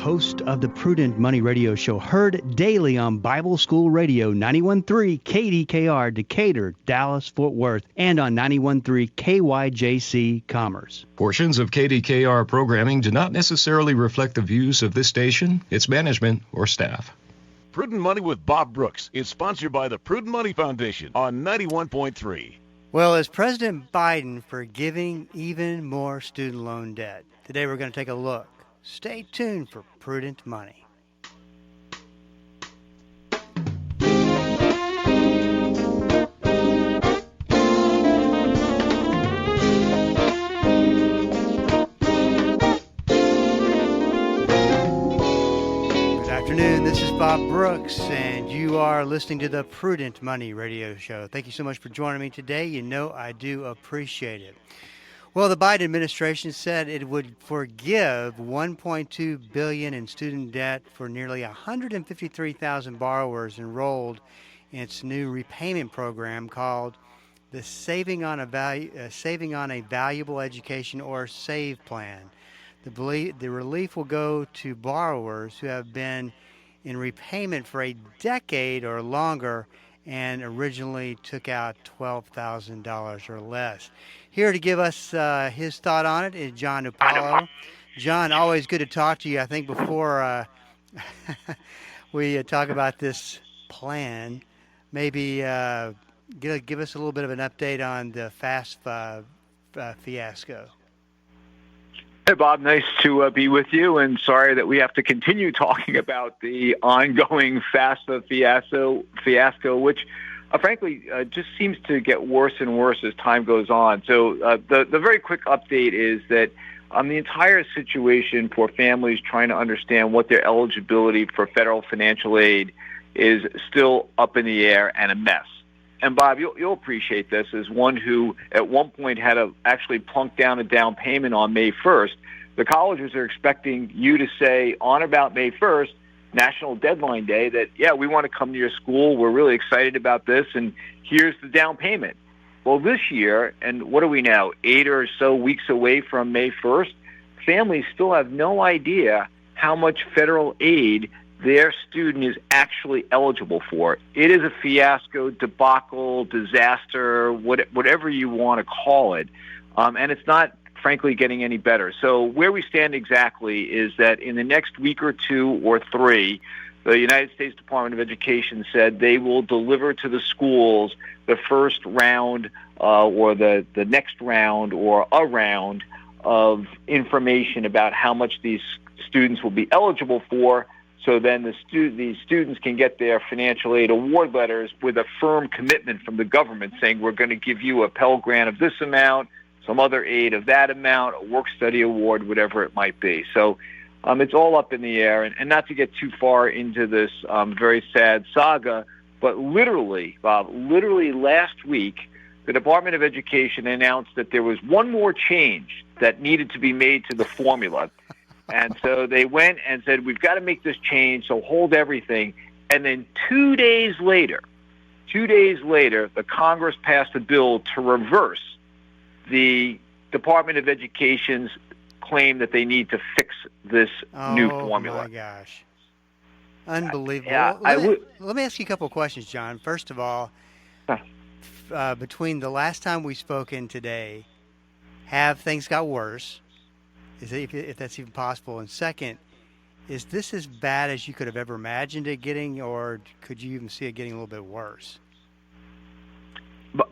host of the Prudent Money Radio Show, heard daily on Bible School Radio 91.3 KDKR, Decatur, Dallas, Fort Worth, and on 91.3 KYJC Commerce. Portions of KDKR programming do not necessarily reflect the views of this station, its management, or staff. Prudent Money with Bob Brooks is sponsored by the Prudent Money Foundation on 91.3. Well, is President Biden forgiving even more student loan debt? Today we're going to take a look. Stay tuned for Prudent Money. Good afternoon. This is Bob Brooks, and you are listening to the Prudent Money Radio Show. Thank you so much for joining me today. You know I do appreciate it. Well, the Biden administration said it would forgive $1.2 billion in student debt for nearly 153,000 borrowers enrolled in its new repayment program called the Saving on a Valuable Education, or SAVE plan. The relief will go to borrowers who have been in repayment for a decade or longer and originally took out $12,000 or less. Here to give us his thought on it is John Hupalo. John, always good to talk to you. I think before we talk about this plan, maybe give us a little bit of an update on the FAFSA fiasco. Hey, Bob, nice to be with you, and sorry that we have to continue talking about the ongoing FAFSA fiasco, which frankly just seems to get worse and worse as time goes on. So the very quick update is that the entire situation for families trying to understand what their eligibility for federal financial aid is still up in the air and a mess. And Bob, you'll appreciate this as one who at one point had to actually plunk down a down payment on May 1st. The colleges are expecting you to say on about May 1st, National Deadline Day, that, yeah, we want to come to your school. We're really excited about this, and here's the down payment. Well, this year, and what are we now, 8 or so weeks away from May 1st, families still have no idea how much federal aid their student is actually eligible for. It is a fiasco, debacle, disaster, whatever you want to call it, and it's not, frankly, getting any better. So where we stand exactly is that in the next week or two or three, the United States Department of Education said they will deliver to the schools the first round or the next round or a round of information about how much these students will be eligible for. So then these students can get their financial aid award letters with a firm commitment from the government saying we're going to give you a Pell Grant of this amount, some other aid of that amount, a work-study award, whatever it might be. So it's all up in the air. And not to get too far into this very sad saga, but literally, Bob, last week, the Department of Education announced that there was one more change that needed to be made to the formula. And so they went and said, we've got to make this change, so hold everything. And then 2 days later, the Congress passed a bill to reverse the Department of Education's claim that they need to fix this new formula. Oh, my gosh. Unbelievable. Let me ask you a couple of questions, John. First of all, between the last time we spoke and today, have things got worse? If that's even possible. And second, is this as bad as you could have ever imagined it getting, or could you even see it getting a little bit worse?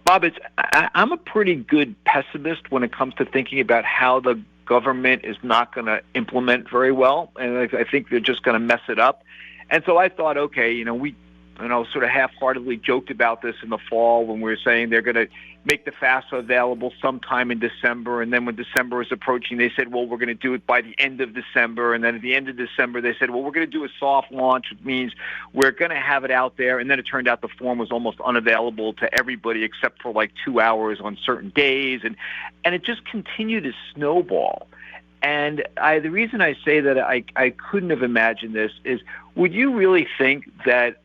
Bob, I'm a pretty good pessimist when it comes to thinking about how the government is not going to implement very well, and I think they're just going to mess it up. And so I thought, okay, we sort of half-heartedly joked about this in the fall when we were saying they're going to make the FAFSA available sometime in December, and then when December was approaching, they said, well, we're going to do it by the end of December, and then at the end of December, they said, well, we're going to do a soft launch, which means we're going to have it out there, and then it turned out the form was almost unavailable to everybody except for like 2 hours on certain days, and it just continued to snowball. And the reason I say that I couldn't have imagined this is, would you really think that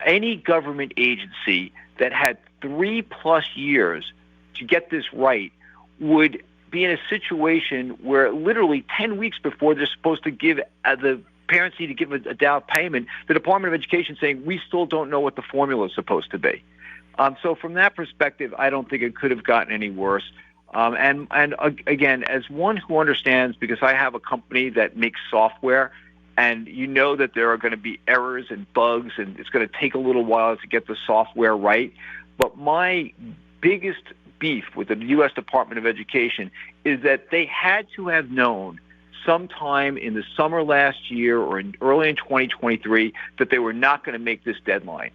any government agency that had 3+ years to get this right would be in a situation where literally 10 weeks before they're supposed to give the parents need to give a down payment, the Department of Education saying we still don't know what the formula is supposed to be. So from that perspective, I don't think it could have gotten any worse. And again, as one who understands, because I have a company that makes software, and you know that there are going to be errors and bugs, and it's going to take a little while to get the software right. But my biggest beef with the U.S. Department of Education is that they had to have known sometime in the summer last year or early in 2023 that they were not going to make this deadline.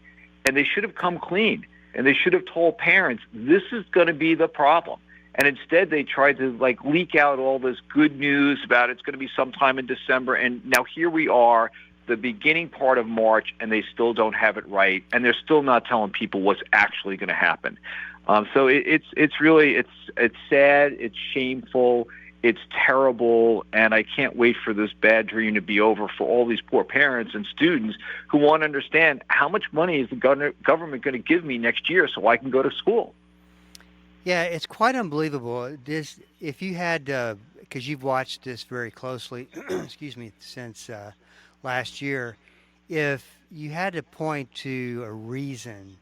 And they should have come clean, and they should have told parents, this is going to be the problem. And instead, they tried to leak out all this good news about it's going to be sometime in December. And now here we are, the beginning part of March, and they still don't have it right. And they're still not telling people what's actually going to happen. So it's really sad, it's shameful, it's terrible, and I can't wait for this bad dream to be over for all these poor parents and students who want to understand how much money is the government going to give me next year so I can go to school. Yeah, it's quite unbelievable. If you had, because you've watched this very closely, excuse me, since last year, if you had to point to a reason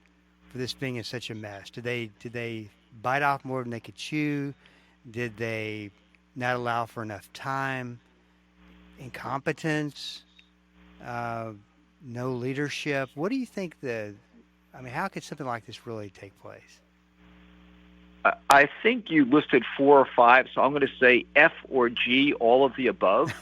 for this being in such a mess, did they bite off more than they could chew? Did they not allow for enough time? Incompetence? No leadership? What do you think how could something like this really take place? I think you listed 4 or 5, so I'm going to say F or G, all of the above.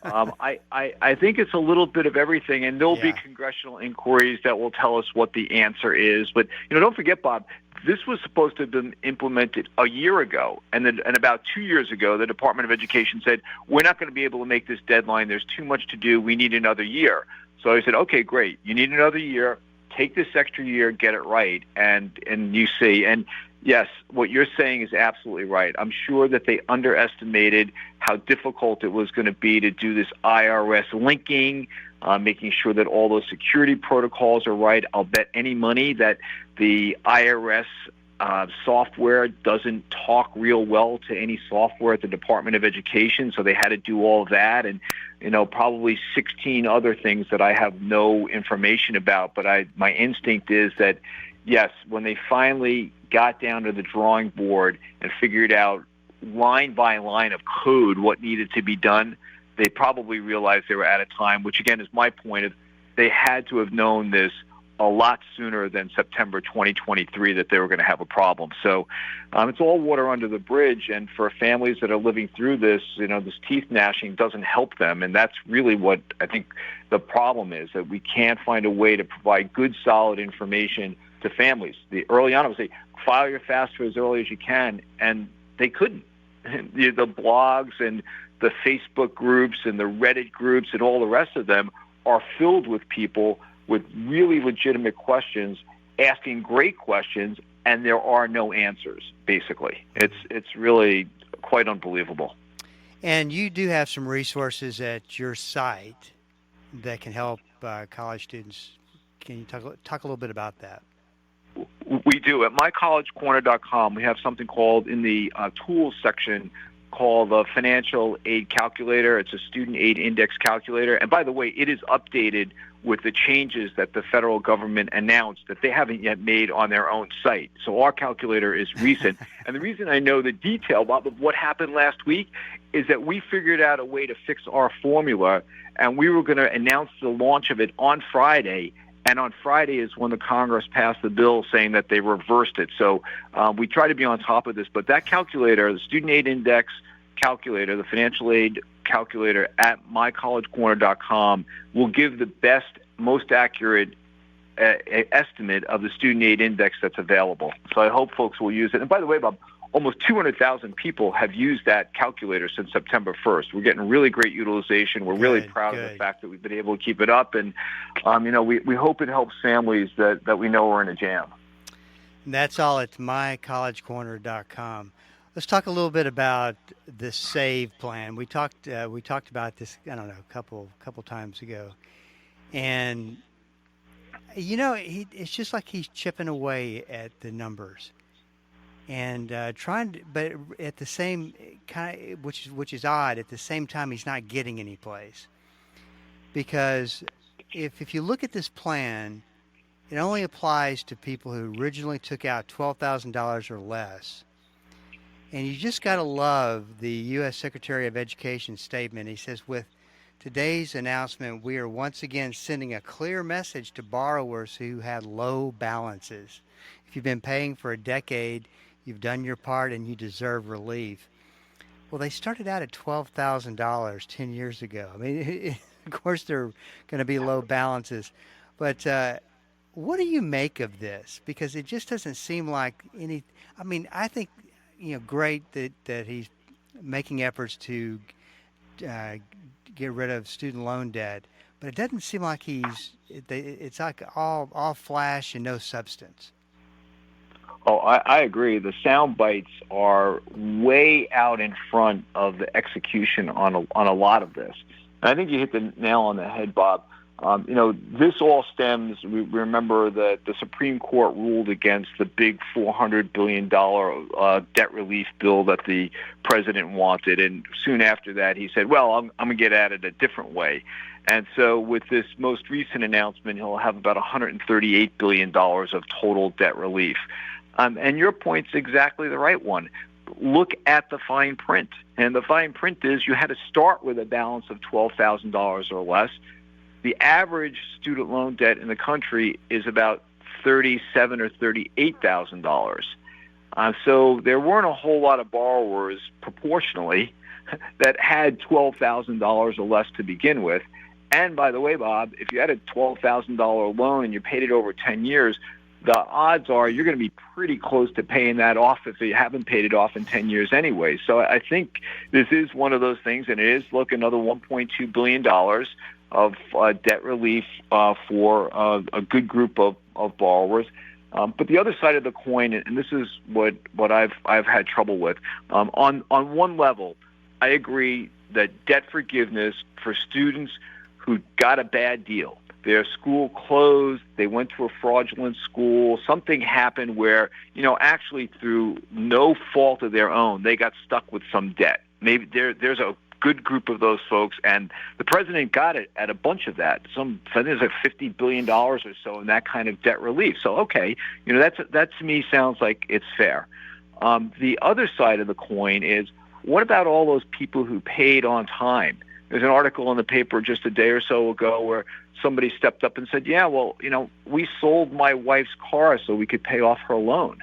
I think it's a little bit of everything, and there'll be congressional inquiries that will tell us what the answer is. But don't forget, Bob, this was supposed to have been implemented a year ago, and about 2 years ago, the Department of Education said we're not going to be able to make this deadline. There's too much to do. We need another year. So I said, okay, great. You need another year. Take this extra year, get it right, and you see. And yes, what you're saying is absolutely right. I'm sure that they underestimated how difficult it was going to be to do this IRS linking, making sure that all those security protocols are right. I'll bet any money that the IRS software doesn't talk real well to any software at the Department of Education, so they had to do all of that, and probably 16 other things that I have no information about. But my instinct is that, yes, when they finally got down to the drawing board and figured out line by line of code what needed to be done, they probably realized they were at a time, which again is my point of they had to have known this a lot sooner than September 2023 that they were going to have a problem. So it's all water under the bridge, and for families that are living through this, this teeth gnashing doesn't help them, and that's really what I think the problem is, that we can't find a way to provide good, solid information to families. Early on, I would say, file your FAFSA as early as you can, and they couldn't. The blogs and the Facebook groups and the Reddit groups and all the rest of them are filled with people with really legitimate questions, asking great questions, and there are no answers, basically. It's really quite unbelievable. And you do have some resources at your site that can help college students. Can you talk a little bit about that? We do. At mycollegecorner.com, we have something called, in the tools section, called the Financial Aid Calculator. It's a student aid index calculator. And by the way, it is updated with the changes that the federal government announced that they haven't yet made on their own site. So our calculator is recent. And the reason I know the detail, Bob, of what happened last week is that we figured out a way to fix our formula, and we were going to announce the launch of it on Friday. And on Friday is when the Congress passed the bill saying that they reversed it. So we try to be on top of this. But that calculator, the Student Aid Index calculator, the financial aid calculator at mycollegecorner.com, will give the best, most accurate estimate of the student aid index that's available. So I hope folks will use it. And by the way, Bob, almost 200,000 people have used that calculator since September 1st. We're getting really great utilization. We're really proud of the fact that we've been able to keep it up. And, we hope it helps families that we know are in a jam. And that's all at mycollegecorner.com. Let's talk a little bit about the SAVE plan. We talked about this, I don't know, a couple times ago. And, it's just like he's chipping away at the numbers. and trying to, but at the same which is odd. At the same time, he's not getting any place because if you look at this plan, it only applies to people who originally took out $12,000 or less. And you just got to love the U.S. Secretary of Education statement. He says, with today's announcement, we are once again sending a clear message to borrowers who had low balances. If you've been paying for a decade, you've done your part and you deserve relief. Well, they started out at $12,000 10 years ago. I mean, of course, they're going to be low balances. But what do you make of this? Because it just doesn't seem like any. I mean, I think, great that he's making efforts to get rid of student loan debt, but it doesn't seem like it's like all flash and no substance. Oh, I agree. The sound bites are way out in front of the execution on a lot of this. And I think you hit the nail on the head, Bob. This all stems, we remember that the Supreme Court ruled against the big $400 billion debt relief bill that the president wanted. And soon after that, he said, well, I'm going to get at it a different way. And so with this most recent announcement, he'll have about $138 billion of total debt relief. And your point's exactly the right one. Look at the fine print. And the fine print is you had to start with a balance of $12,000 or less. The average student loan debt in the country is about $37,000 or $38,000. So there weren't a whole lot of borrowers proportionally that had $12,000 or less to begin with. And by the way, Bob, if you had a $12,000 loan and you paid it over 10 years, the odds are you're going to be pretty close to paying that off if you haven't paid it off in 10 years anyway. So I think this is one of those things, and it is, look, another $1.2 billion of debt relief for a good group of borrowers. But the other side of the coin, and this is what I've had trouble with, on one level, I agree that debt forgiveness for students who got a bad deal, their school closed, they went to a fraudulent school, something happened where, actually through no fault of their own, they got stuck with some debt. Maybe there's a good group of those folks, and the president got it at a bunch of that. I think there's like $50 billion or so in that kind of debt relief. So, okay, that to me sounds like it's fair. The other side of the coin is, what about all those people who paid on time? There's an article in the paper just a day or so ago where somebody stepped up and said, yeah, well, we sold my wife's car so we could pay off her loan,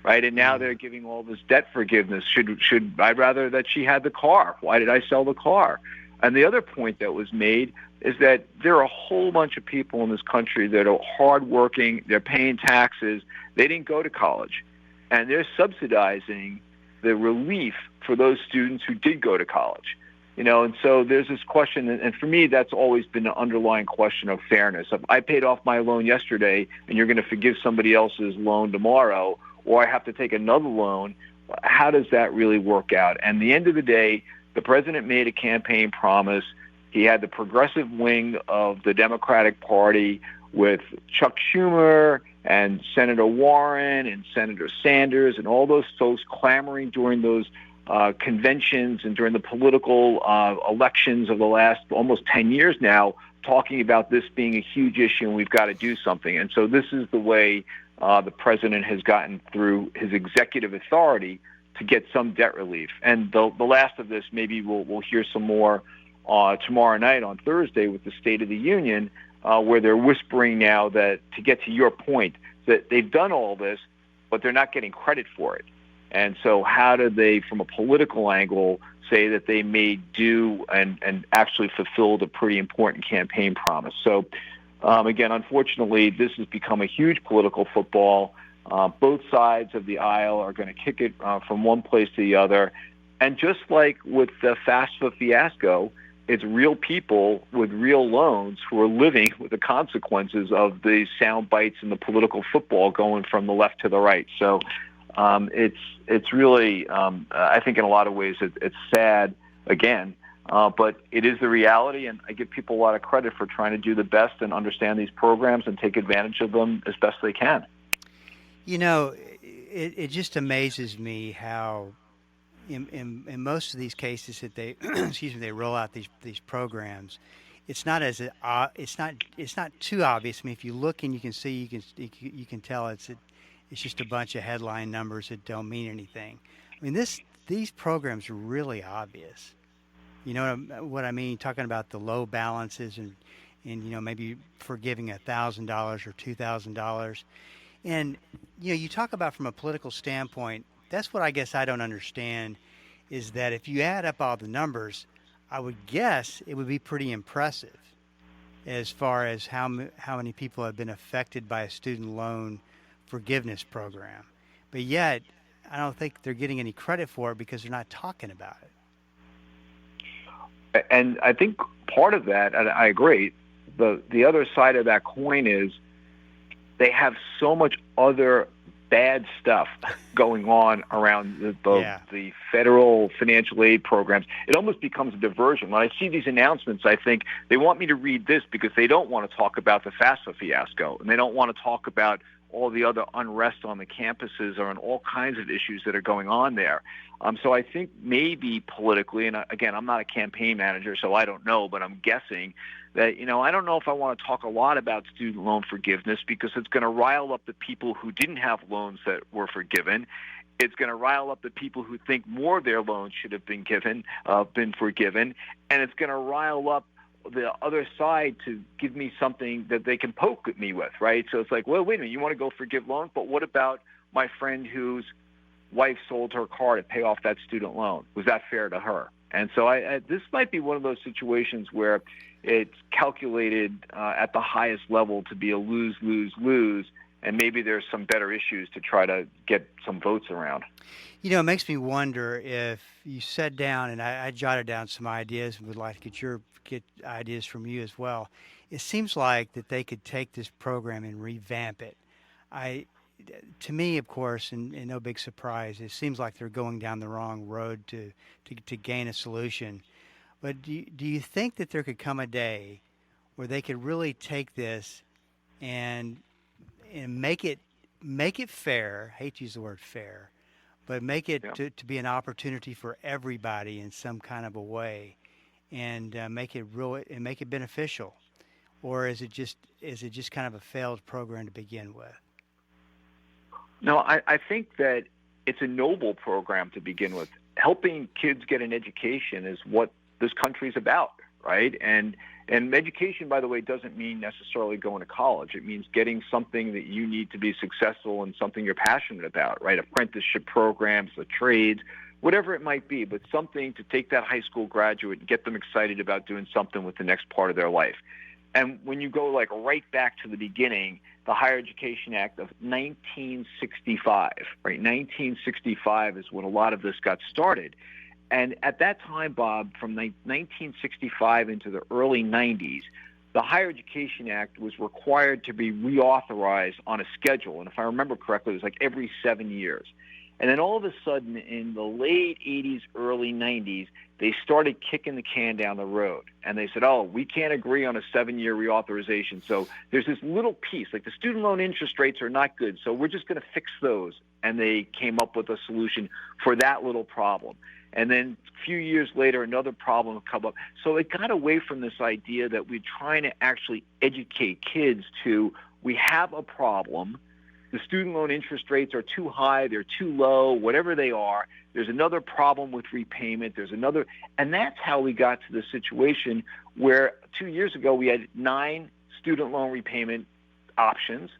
right? And now they're giving all this debt forgiveness. Should I'd rather that she had the car? Why did I sell the car? And the other point that was made is that there are a whole bunch of people in this country that are hardworking, they're paying taxes, they didn't go to college, and they're subsidizing the relief for those students who did go to college. And so there's this question, and for me, that's always been an underlying question of fairness. If I paid off my loan yesterday and you're going to forgive somebody else's loan tomorrow, or I have to take another loan, how does that really work out? And at the end of the day, the president made a campaign promise. He had the progressive wing of the Democratic Party with Chuck Schumer and Senator Warren and Senator Sanders and all those folks clamoring during those conventions and during the political elections of the last almost 10 years now, talking about this being a huge issue and we've got to do something. And so this is the way the president has gotten through his executive authority to get some debt relief. And the last of this, maybe we'll hear some more tomorrow night on Thursday with the State of the Union, where they're whispering now that, to get to your point, that they've done all this, but they're not getting credit for it. And so how do they, from a political angle, say that they may do and actually fulfilled a pretty important campaign promise? So, again, unfortunately, this has become a huge political football. Both sides of the aisle are going to kick it from one place to the other. And just like with the FAFSA fiasco, it's real people with real loans who are living with the consequences of the sound bites and the political football going from the left to the right. So it's really, I think in a lot of ways it's sad, again, but it is the reality, and I give people a lot of credit for trying to do the best and understand these programs and take advantage of them as best they can. it just amazes me how in most of these cases that they excuse me, they roll out these programs. It's not as it's not too obvious. I mean, if you look and you can see, you can tell it's just a bunch of headline numbers that don't mean anything. I mean, these programs are really obvious. You know what I mean? Talking about the low balances and maybe forgiving $1,000 or $2,000. And you talk about from a political standpoint. That's what I guess I don't understand is that if you add up all the numbers, I would guess it would be pretty impressive as far as how many people have been affected by a student loan forgiveness program. But yet, I don't think they're getting any credit for it because they're not talking about it. And I think part of that, and I agree, the other side of that coin is they have so much other bad stuff going on around the federal financial aid programs. It almost becomes a diversion. When I see these announcements, I think they want me to read this because they don't want to talk about the FAFSA fiasco, and they don't want to talk about all the other unrest on the campuses or on all kinds of issues that are going on there. So I think maybe politically, and again, I'm not a campaign manager, so I don't know, but I'm guessing that, I don't know if I want to talk a lot about student loan forgiveness because it's going to rile up the people who didn't have loans that were forgiven. It's going to rile up the people who think more of their loans should have been forgiven, and it's going to rile up the other side to give me something that they can poke at me with, right? So it's like, well, wait a minute, you want to go forgive loans, but what about my friend whose wife sold her car to pay off that student loan? Was that fair to her? And so this might be one of those situations where it's calculated at the highest level to be a lose, lose, lose, and maybe there's some better issues to try to get some votes around. It makes me wonder if you sat down, and I jotted down some ideas and would like to get ideas from you as well. It seems like that they could take this program and revamp it. To me, of course, and no big surprise, it seems like they're going down the wrong road to gain a solution. But do you think that there could come a day where they could really take this and make it fair? I hate to use the word fair, but make it to be an opportunity for everybody in some kind of a way, and make it beneficial, or is it just kind of a failed program to begin with? No, I think that it's a noble program to begin with. Helping kids get an education is what this country's about, right? And education, by the way, doesn't mean necessarily going to college. It means getting something that you need to be successful and something you're passionate about, right? Apprenticeship programs, the trades, whatever it might be, but something to take that high school graduate and get them excited about doing something with the next part of their life. And when you go right back to the beginning, the Higher Education Act of 1965, right? 1965 is when a lot of this got started. And at that time, Bob, from 1965 into the early 90s, the Higher Education Act was required to be reauthorized on a schedule. And if I remember correctly, it was every 7 years. And then all of a sudden, in the late 80s, early 90s, they started kicking the can down the road. And they said, we can't agree on a 7-year reauthorization. So there's this little piece, the student loan interest rates are not good, so we're just going to fix those. And they came up with a solution for that little problem. And then a few years later, another problem would come up. So it got away from this idea that we're trying to actually educate kids to, we have a problem. The student loan interest rates are too high, they're too low, whatever they are. There's another problem with repayment. And that's how we got to the situation where 2 years ago we had 9 student loan repayment options.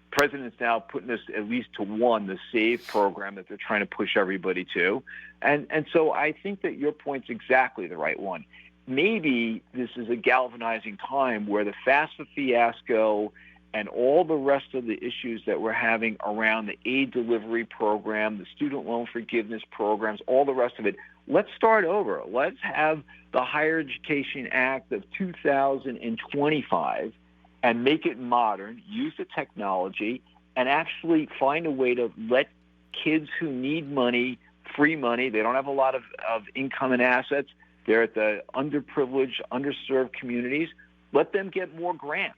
The president's now putting this at least to 1, the SAVE program that they're trying to push everybody to. And so I think that your point's exactly the right one. Maybe this is a galvanizing time where the FAFSA fiasco and all the rest of the issues that we're having around the aid delivery program, the student loan forgiveness programs, all the rest of it, let's start over. Let's have the Higher Education Act of 2025 and make it modern, use the technology, and actually find a way to let kids who need money, free money, they don't have a lot of income and assets, they're at the underprivileged, underserved communities, let them get more grants.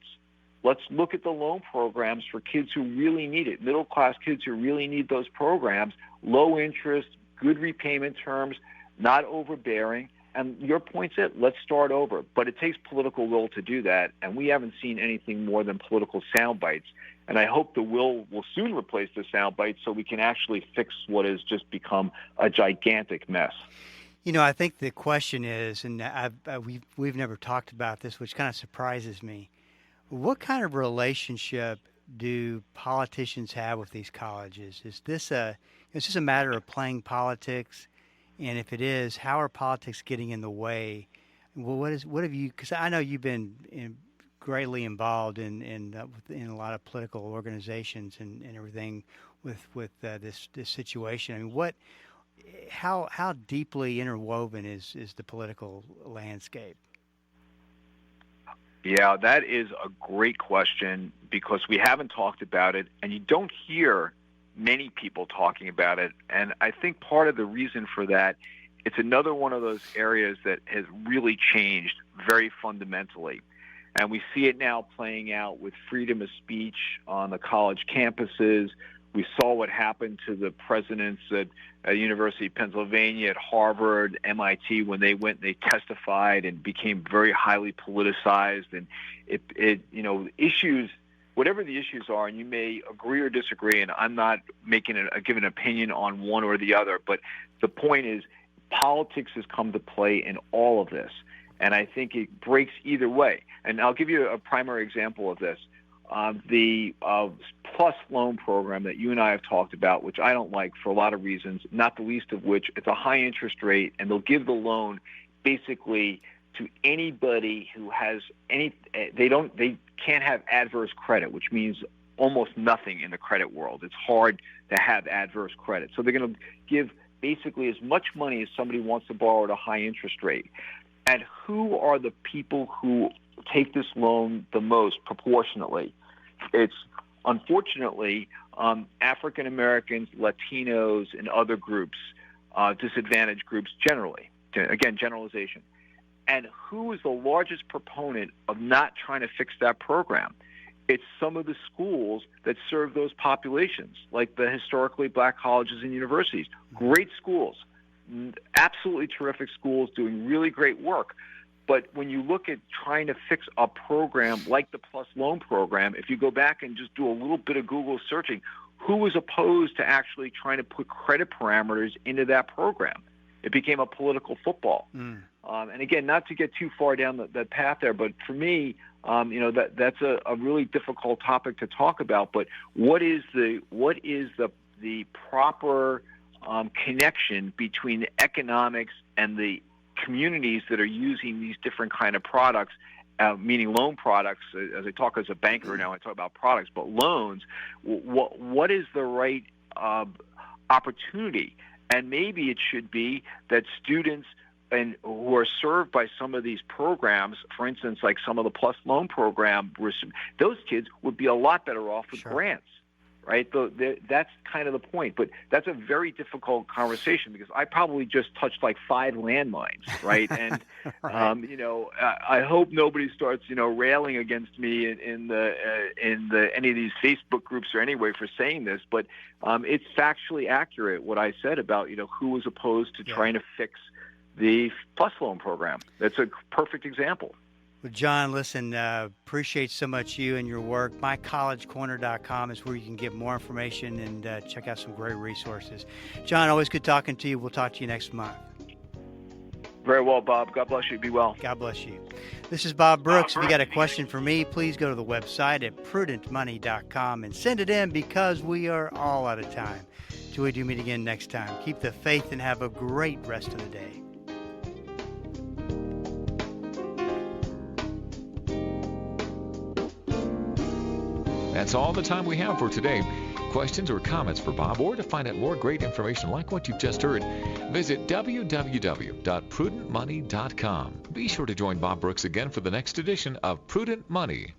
let's look at the loan programs for kids who really need it, middle-class kids who really need those programs, low interest, good repayment terms, not overbearing. And your point's it. Let's start over. But it takes political will to do that, and we haven't seen anything more than political sound bites. And I hope the will soon replace the sound bites so we can actually fix what has just become a gigantic mess. You know, I think the question is, and we've never talked about this, which kind of surprises me. What kind of relationship do politicians have with these colleges? Is this a matter of playing politics? And if it is, how are politics getting in the way? Well, what have you? Because I know you've been greatly involved in a lot of political organizations and everything with this situation. I mean, how deeply interwoven is the political landscape? Yeah, that is a great question because we haven't talked about it, and you don't hear many people talking about it. And I think part of the reason for that, it's another one of those areas that has really changed very fundamentally. And we see it now playing out with freedom of speech on the college campuses. We saw what happened to the presidents at University of Pennsylvania, at Harvard, MIT, when they went and they testified and became very highly politicized. And issues, whatever the issues are, and you may agree or disagree, and I'm not making giving an opinion on one or the other, but the point is politics has come to play in all of this. And I think it breaks either way. And I'll give you a primary example of this. The PLUS loan program that you and I have talked about, which I don't like for a lot of reasons, not the least of which it's a high interest rate, and they'll give the loan basically to anybody who has they can't have adverse credit, which means almost nothing in the credit world. It's hard to have adverse credit. So they're going to give basically as much money as somebody wants to borrow at a high interest rate. And who are the people who take this loan the most proportionately? It's unfortunately African Americans, Latinos, and other groups, disadvantaged groups generally. Again, generalization. And who is the largest proponent of not trying to fix that program? It's some of the schools that serve those populations, like the historically black colleges and universities. Great schools, absolutely terrific schools doing really great work. But when you look at trying to fix a program like the PLUS loan program, if you go back and just do a little bit of Google searching, who was opposed to actually trying to put credit parameters into that program? It became a political football. And again, not to get too far down the path there, but for me, that's a really difficult topic to talk about. But what is the proper connection between the economics and the communities that are using these different kind of products, meaning loan products? As I talk as a banker now, I talk about products, but loans. What is the right opportunity? And maybe it should be that students and who are served by some of these programs, for instance, like some of the PLUS loan program, those kids would be a lot better off with grants, right? That's kind of the point. But that's a very difficult conversation because I probably just touched like 5 landmines, right? And right. I hope nobody starts railing against me in any of these Facebook groups or anyway for saying this. But it's factually accurate what I said about who was opposed to trying to fix the PLUS loan program. That's a perfect example. Well, John, listen, appreciate so much you and your work. MyCollegeCorner.com is where you can get more information and check out some great resources. John, always good talking to you. We'll talk to you next month. Very well, Bob. God bless you. Be well. God bless you. This is Bob Brooks. If you got a question for me, please go to the website at prudentmoney.com and send it in because we are all out of time. Till we do meet again next time. Keep the faith and have a great rest of the day. That's all the time we have for today. Questions or comments for Bob, or to find out more great information like what you've just heard, visit www.prudentmoney.com. Be sure to join Bob Brooks again for the next edition of Prudent Money.